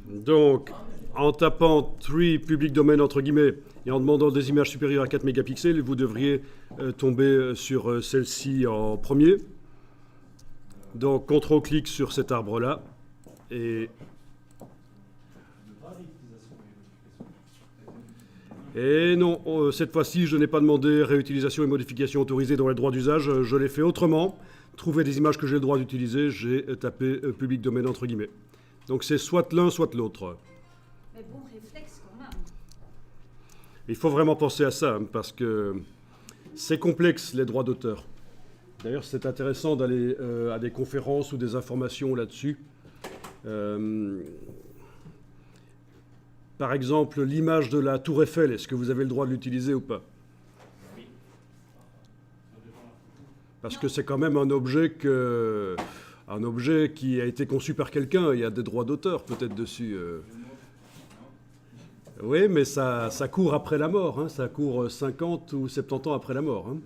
Donc, en tapant 3 public domain entre guillemets et en demandant des images supérieures à 4 mégapixels, vous devriez tomber sur celle-ci en premier. Donc, contrôle-clic sur cet arbre-là. Et non, cette fois-ci, je n'ai pas demandé réutilisation et modification autorisée dans les droits d'usage. Je l'ai fait autrement. Trouver des images que j'ai le droit d'utiliser, j'ai tapé public domaine entre guillemets. Donc c'est soit l'un, soit l'autre. Mais bon réflexe quand même. Il faut vraiment penser à ça, hein, parce que c'est complexe, les droits d'auteur. D'ailleurs, c'est intéressant d'aller à des conférences ou des informations là-dessus. Par exemple, l'image de la Tour Eiffel, est-ce que vous avez le droit de l'utiliser ou pas? Parce que c'est quand même un objet qui a été conçu par quelqu'un. Il y a des droits d'auteur peut-être dessus. Oui, mais ça court après la mort. Hein. Ça court 50 ou 70 ans après la mort. Hein.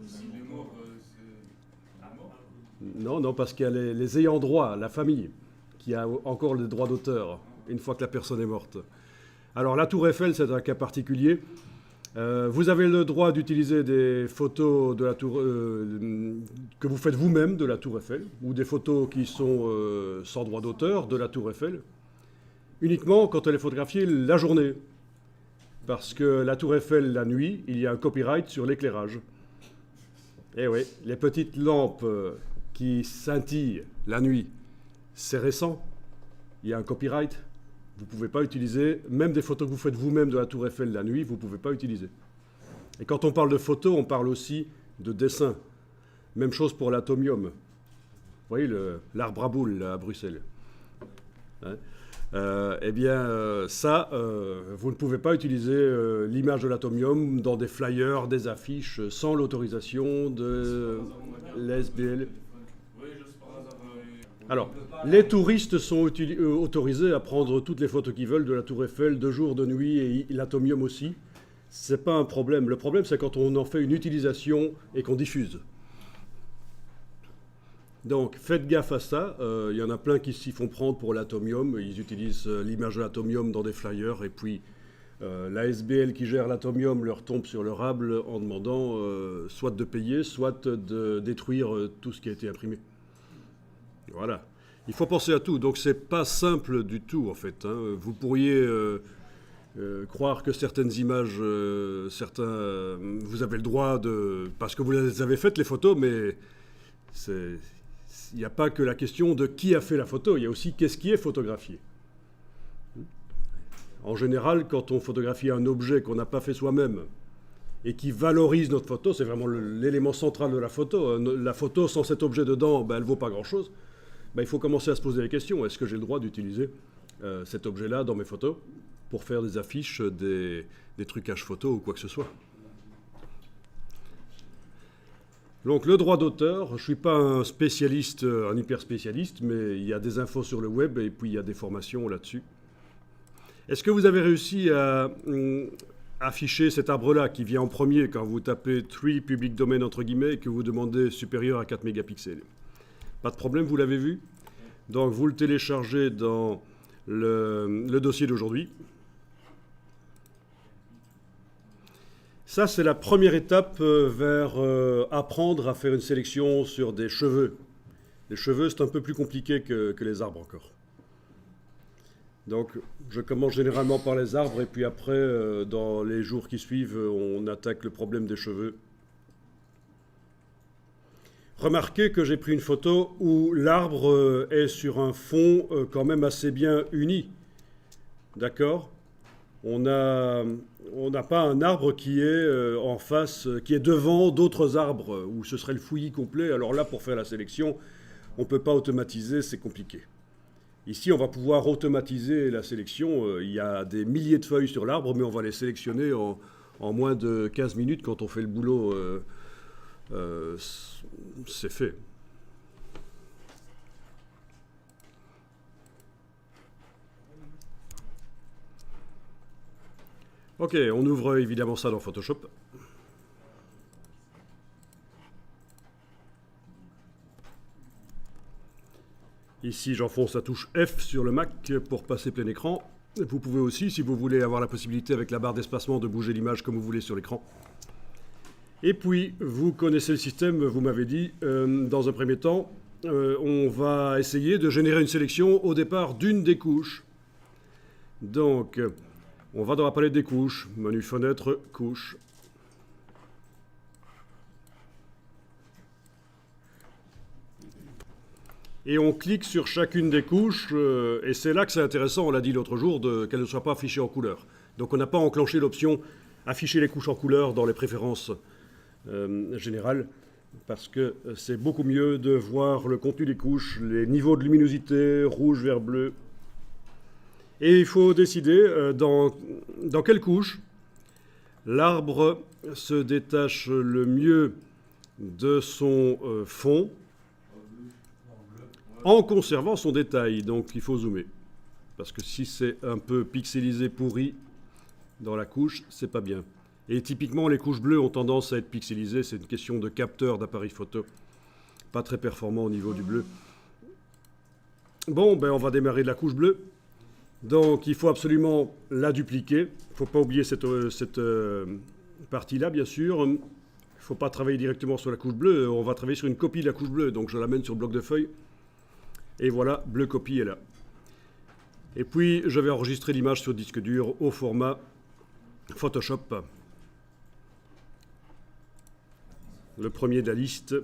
Non, parce qu'il y a les ayants droit, la famille, qui a encore les droits d'auteur une fois que la personne est morte. Alors la Tour Eiffel, c'est un cas particulier. Vous avez le droit d'utiliser des photos de la tour, que vous faites vous-même de la Tour Eiffel, ou des photos qui sont sans droit d'auteur de la Tour Eiffel, uniquement quand elle est photographiée la journée. Parce que la Tour Eiffel, la nuit, il y a un copyright sur l'éclairage. Eh oui, les petites lampes qui scintillent la nuit, c'est récent, il y a un copyright. Vous ne pouvez pas utiliser, même des photos que vous faites vous-même de la Tour Eiffel la nuit, vous ne pouvez pas utiliser. Et quand on parle de photos, on parle aussi de dessin. Même chose pour l'atomium. Vous voyez l'arbre à boules là, à Bruxelles. Hein, eh bien, ça, vous ne pouvez pas utiliser l'image de l'atomium dans des flyers, des affiches, sans l'autorisation de l'ASBL. Alors, les touristes sont autorisés à prendre toutes les photos qu'ils veulent de la Tour Eiffel, de jour, de nuit, et l'atomium aussi. C'est pas un problème. Le problème, c'est quand on en fait une utilisation et qu'on diffuse. Donc, faites gaffe à ça. Il y en a plein qui s'y font prendre pour l'atomium. Ils utilisent l'image de l'atomium dans des flyers, et puis l'ASBL qui gère l'atomium leur tombe sur le rable en demandant soit de payer, soit de détruire tout ce qui a été imprimé. Voilà. Il faut penser à tout. Donc, c'est pas simple du tout, en fait. Hein. Vous pourriez croire que certaines images, vous avez le droit de... Parce que vous les avez faites, les photos, mais il n'y a pas que la question de qui a fait la photo. Il y a aussi qu'est-ce qui est photographié. En général, quand on photographie un objet qu'on n'a pas fait soi-même et qui valorise notre photo, c'est vraiment l'élément central de la photo. La photo, sans cet objet dedans, elle ne vaut pas grand-chose. Il faut commencer à se poser la question, est-ce que j'ai le droit d'utiliser cet objet-là dans mes photos pour faire des affiches, des trucages photos ou quoi que ce soit. Donc le droit d'auteur, je ne suis pas un spécialiste, un hyper spécialiste, mais il y a des infos sur le web et puis il y a des formations là-dessus. Est-ce que vous avez réussi à afficher cet arbre-là qui vient en premier quand vous tapez 3 public domain entre guillemets et que vous demandez supérieur à 4 mégapixels? Pas de problème, vous l'avez vu? Donc vous le téléchargez dans le dossier d'aujourd'hui. Ça, c'est la première étape vers apprendre à faire une sélection sur des cheveux. Les cheveux, c'est un peu plus compliqué que les arbres encore. Donc, je commence généralement par les arbres et puis après, dans les jours qui suivent, on attaque le problème des cheveux. Remarquez que j'ai pris une photo où l'arbre est sur un fond quand même assez bien uni. D'accord ? On n'a pas un arbre qui est en face, qui est devant d'autres arbres, où ce serait le fouillis complet. Alors là, pour faire la sélection, on ne peut pas automatiser, c'est compliqué. Ici, on va pouvoir automatiser la sélection. Il y a des milliers de feuilles sur l'arbre, mais on va les sélectionner en moins de 15 minutes quand on fait le boulot. C'est fait. Ok, on ouvre évidemment ça dans Photoshop. Ici, j'enfonce la touche F sur le Mac pour passer plein écran. Vous pouvez aussi, si vous voulez avoir la possibilité avec la barre d'espacement, de bouger l'image comme vous voulez sur l'écran. Et puis, vous connaissez le système, vous m'avez dit, dans un premier temps, on va essayer de générer une sélection au départ d'une des couches. Donc, on va dans la palette des couches, menu fenêtre, couche. Et on clique sur chacune des couches, et c'est là que c'est intéressant, on l'a dit l'autre jour, qu'elles ne soient pas affichées en couleur. Donc on n'a pas enclenché l'option afficher les couches en couleur dans les préférences générales, parce que c'est beaucoup mieux de voir le contenu des couches, les niveaux de luminosité, rouge, vert, bleu. Et il faut décider dans quelle couche l'arbre se détache le mieux de son fond, en conservant son détail. Donc il faut zoomer. Parce que si c'est un peu pixelisé, pourri dans la couche, c'est pas bien. Et typiquement, les couches bleues ont tendance à être pixelisées. C'est une question de capteur d'appareil photo. Pas très performant au niveau du bleu. Bon, ben on va démarrer de la couche bleue. Donc il faut absolument la dupliquer. Il ne faut pas oublier cette partie-là, bien sûr. Il ne faut pas travailler directement sur la couche bleue. On va travailler sur une copie de la couche bleue. Donc je l'amène sur le bloc de feuilles. Et voilà, bleu copie est là. Et puis, je vais enregistrer l'image sur disque dur au format Photoshop. Le premier de la liste.